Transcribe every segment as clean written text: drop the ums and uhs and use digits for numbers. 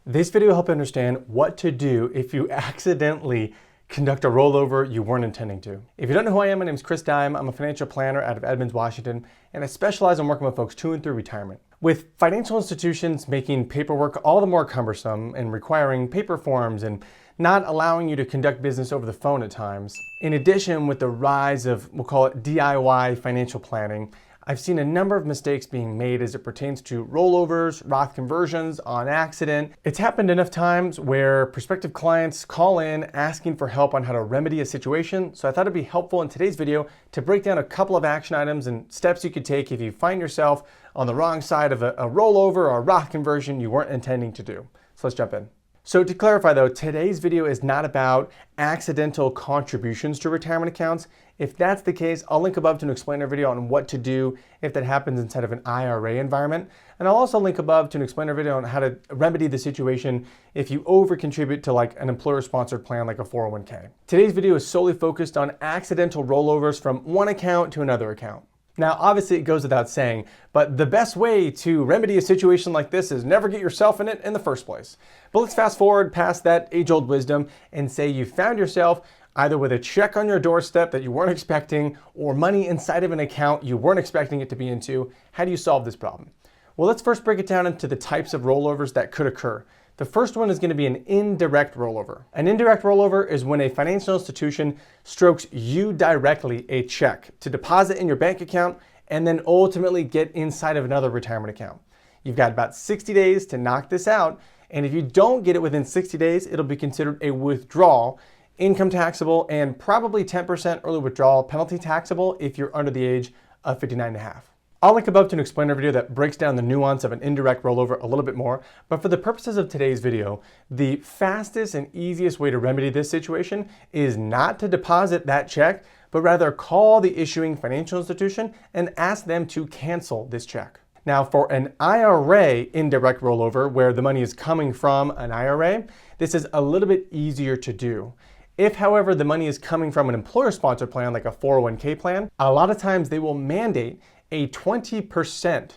This video will help you understand what to do if you accidentally conduct a rollover you weren't intending to. If you don't know who I am, my name is Chris Dime. I'm a financial planner out of Edmonds, Washington, and I specialize in working with folks to and through retirement. With financial institutions making paperwork all the more cumbersome and requiring paper forms and not allowing you to conduct business over the phone at times, in addition with the rise of, we'll call it DIY financial planning, I've seen a number of mistakes being made as it pertains to rollovers, Roth conversions on accident. It's happened enough times where prospective clients call in asking for help on how to remedy a situation. So I thought it'd be helpful in today's video to break down a couple of action items and steps you could take if you find yourself on the wrong side of a rollover or a Roth conversion you weren't intending to do. So let's jump in. So to clarify though, today's video is not about accidental contributions to retirement accounts. If that's the case, I'll link above to an explainer video on what to do if that happens inside of an IRA environment. And I'll also link above to an explainer video on how to remedy the situation if you over contribute to like an employer-sponsored plan like a 401k. Today's video is solely focused on accidental rollovers from one account to another account. Now, obviously it goes without saying, but the best way to remedy a situation like this is never get yourself in it in the first place. But let's fast forward past that age-old wisdom and say you found yourself either with a check on your doorstep that you weren't expecting or money inside of an account you weren't expecting it to be into. How do you solve this problem? Well, let's first break it down into the types of rollovers that could occur. The first one is going to be an indirect rollover. An indirect rollover is when a financial institution strokes you directly a check to deposit in your bank account and then ultimately get inside of another retirement account. You've got about 60 days to knock this out, and if you don't get it within 60 days, it'll be considered a withdrawal, income taxable, and probably 10% early withdrawal penalty taxable if you're under the age of 59 and a half. I'll link above to an explainer video that breaks down the nuance of an indirect rollover a little bit more, but for the purposes of today's video, the fastest and easiest way to remedy this situation is not to deposit that check, but rather call the issuing financial institution and ask them to cancel this check. Now, for an IRA indirect rollover where the money is coming from an IRA, this is a little bit easier to do. If, however, the money is coming from an employer-sponsored plan like a 401k plan, a lot of times they will mandate a 20%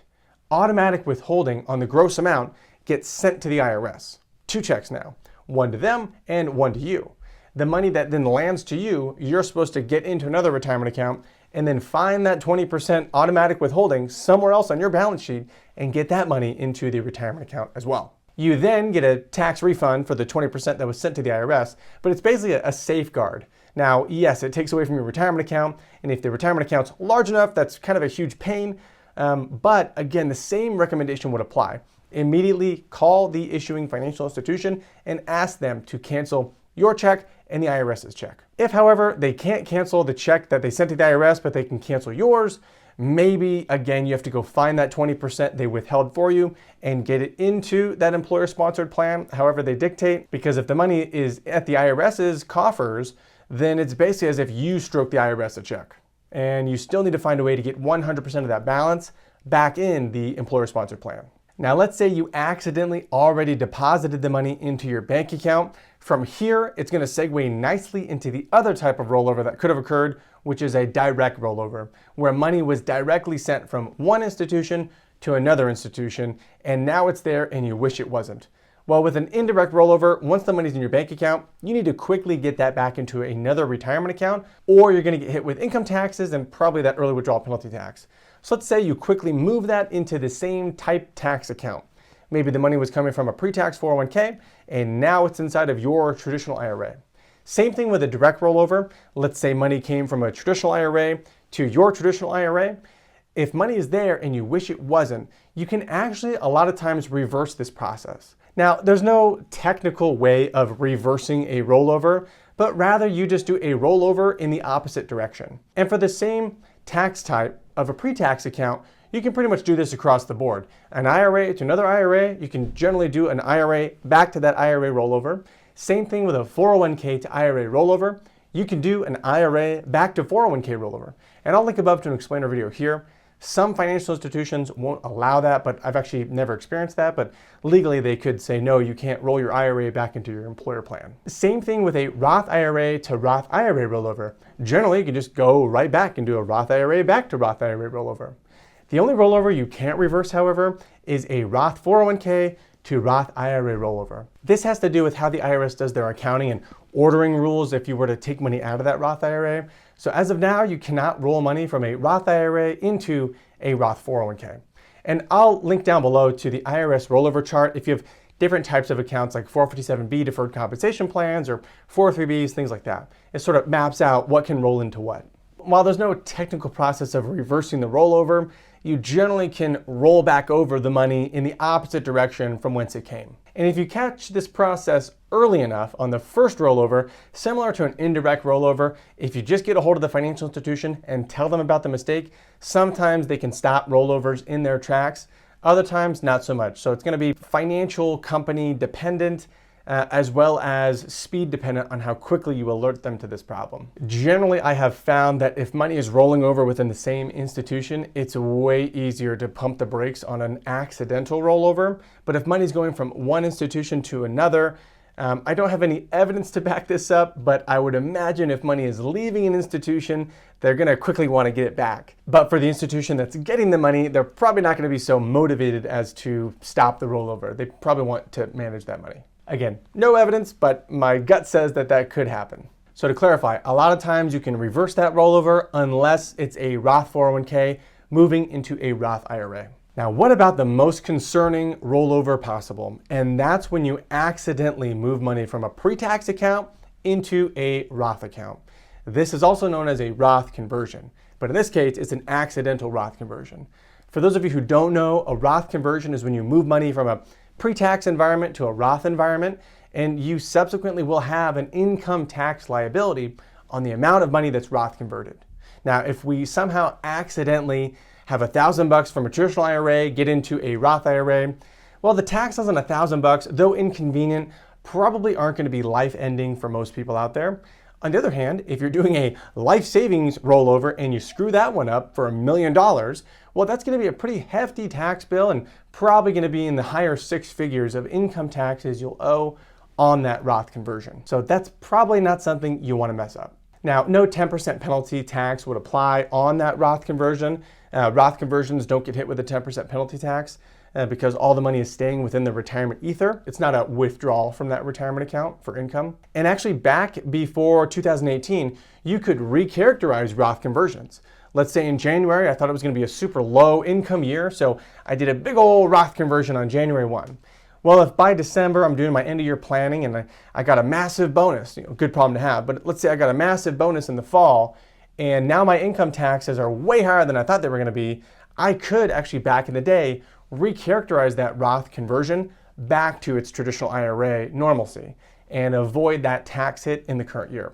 automatic withholding on the gross amount gets sent to the IRS. Two checks now, one to them and one to you. The money that then lands to you, you're supposed to get into another retirement account and then find that 20% automatic withholding somewhere else on your balance sheet and get that money into the retirement account as well. You then get a tax refund for the 20% that was sent to the IRS, but it's basically a safeguard. Now, yes, it takes away from your retirement account, and if the retirement account's large enough, that's kind of a huge pain. But again, the same recommendation would apply. Immediately call the issuing financial institution and ask them to cancel your check and the IRS's check. If, however, they can't cancel the check that they sent to the IRS, but they can cancel yours, maybe, again, you have to go find that 20% they withheld for you and get it into that employer-sponsored plan, however they dictate, because if the money is at the IRS's coffers, then it's basically as if you stroke the IRS a check. And you still need to find a way to get 100% of that balance back in the employer-sponsored plan. Now, let's say you accidentally already deposited the money into your bank account. From here, it's going to segue nicely into the other type of rollover that could have occurred, which is a direct rollover, where money was directly sent from one institution to another institution, and now it's there and you wish it wasn't. Well, with an indirect rollover, once the money's in your bank account, you need to quickly get that back into another retirement account, or you're going to get hit with income taxes and probably that early withdrawal penalty tax. So let's say you quickly move that into the same type tax account. Maybe the money was coming from a pre-tax 401k, and now it's inside of your traditional IRA. Same thing with a direct rollover. Let's say money came from a traditional IRA to your traditional IRA. If money is there and you wish it wasn't, you can actually a lot of times reverse this process. Now, there's no technical way of reversing a rollover, but rather you just do a rollover in the opposite direction. And for the same tax type of a pre-tax account, you can pretty much do this across the board. An IRA to another IRA, you can generally do an IRA back to that IRA rollover. Same thing with a 401k to IRA rollover. You can do an IRA back to 401k rollover. And I'll link above to an explainer video here. Some financial institutions won't allow that, but I've actually never experienced that. But legally, they could say, no, you can't roll your IRA back into your employer plan. Same thing with a Roth IRA to Roth IRA rollover. Generally, you can just go right back and do a Roth IRA back to Roth IRA rollover. The only rollover you can't reverse, however, is a Roth 401k to Roth IRA rollover. This has to do with how the IRS does their accounting and ordering rules if you were to take money out of that Roth IRA. So as of now, you cannot roll money from a Roth IRA into a Roth 401k. And I'll link down below to the IRS rollover chart if you have different types of accounts like 457B deferred compensation plans or 403Bs, things like that. It sort of maps out what can roll into what. While there's no technical process of reversing the rollover, you generally can roll back over the money in the opposite direction from whence it came. And if you catch this process early enough on the first rollover, similar to an indirect rollover, if you just get a hold of the financial institution and tell them about the mistake, sometimes they can stop rollovers in their tracks. Other times, not so much. So it's going to be financial company dependent, as well as speed dependent on how quickly you alert them to this problem. Generally, I have found that if money is rolling over within the same institution, it's way easier to pump the brakes on an accidental rollover. But if money is going from one institution to another, I don't have any evidence to back this up, but I would imagine if money is leaving an institution, they're going to quickly want to get it back. But for the institution that's getting the money, they're probably not going to be so motivated as to stop the rollover. They probably want to manage that money. Again, no evidence, but my gut says that that could happen. So to clarify, a lot of times you can reverse that rollover unless it's a Roth 401k moving into a Roth IRA. Now, what about the most concerning rollover possible? And that's when you accidentally move money from a pre-tax account into a Roth account. This is also known as a Roth conversion, but in this case, it's an accidental Roth conversion. For those of you who don't know, a Roth conversion is when you move money from a pre-tax environment to a Roth environment, and you subsequently will have an income tax liability on the amount of money that's Roth converted. Now, if we somehow accidentally have $1,000 from a traditional IRA, get into a Roth IRA, well, the taxes on $1,000, though inconvenient, probably aren't going to be life-ending for most people out there. On the other hand, if you're doing a life savings rollover and you screw that one up for $1 million, well, that's going to be a pretty hefty tax bill and probably going to be in the higher six figures of income taxes you'll owe on that Roth conversion. So that's probably not something you want to mess up. Now, no 10% penalty tax would apply on that Roth conversion. Roth conversions don't get hit with a 10% penalty tax because all the money is staying within the retirement ether. It's not a withdrawal from that retirement account for income. And actually back before 2018, you could recharacterize Roth conversions. Let's say in January, I thought it was going to be a super low income year, so I did a big old Roth conversion on January 1. Well, if by December I'm doing my end of year planning and I got a massive bonus, good problem to have, but let's say I got a massive bonus in the fall and now my income taxes are way higher than I thought they were going to be, I could actually back in the day recharacterize that Roth conversion back to its traditional IRA normalcy and avoid that tax hit in the current year.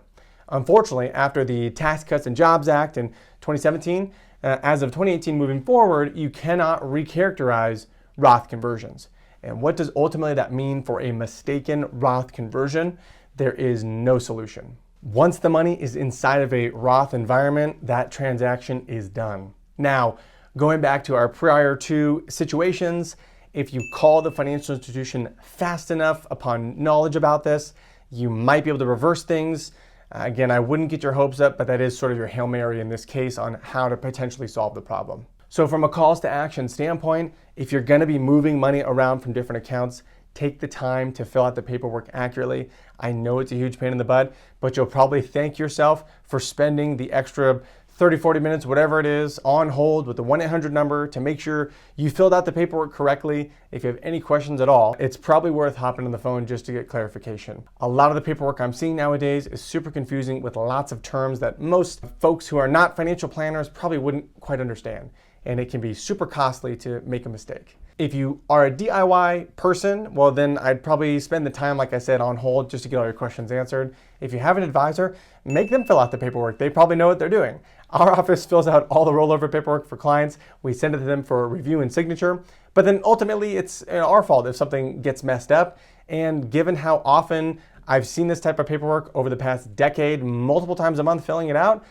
Unfortunately, after the Tax Cuts and Jobs Act in 2017, as of 2018 moving forward, you cannot recharacterize Roth conversions. And what does ultimately that mean for a mistaken Roth conversion? There is no solution. Once the money is inside of a Roth environment, that transaction is done. Now, going back to our prior two situations, if you call the financial institution fast enough upon knowledge about this, you might be able to reverse things. Again, I wouldn't get your hopes up, but that is sort of your Hail Mary in this case on how to potentially solve the problem. So from a calls to action standpoint, if you're going to be moving money around from different accounts, take the time to fill out the paperwork accurately. I know it's a huge pain in the butt, but you'll probably thank yourself for spending the extra 30, 40 minutes, whatever it is, on hold with the 1-800 number to make sure you filled out the paperwork correctly. If you have any questions at all, it's probably worth hopping on the phone just to get clarification. A lot of the paperwork I'm seeing nowadays is super confusing with lots of terms that most folks who are not financial planners probably wouldn't quite understand. And it can be super costly to make a mistake. If you are a DIY person, well then I'd probably spend the time, like I said, on hold just to get all your questions answered. If you have an advisor, make them fill out the paperwork. They probably know what they're doing. Our office fills out all the rollover paperwork for clients. We send it to them for review and signature. But then ultimately it's our fault if something gets messed up. And given how often I've seen this type of paperwork over the past decade, multiple times a month filling it out,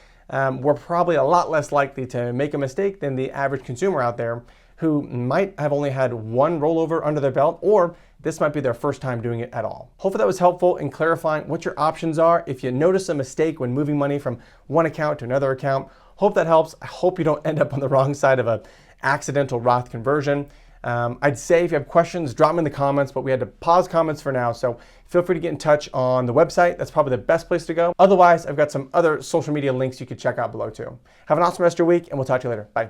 we're probably a lot less likely to make a mistake than the average consumer out there who might have only had one rollover under their belt, or this might be their first time doing it at all. Hopefully that was helpful in clarifying what your options are if you notice a mistake when moving money from one account to another account. Hope that helps. I hope you don't end up on the wrong side of an accidental Roth conversion. I'd say if you have questions, drop them in the comments, but we had to pause comments for now. So feel free to get in touch on the website. That's probably the best place to go. Otherwise, I've got some other social media links you could check out below too. Have an awesome rest of your week, and we'll talk to you later. Bye.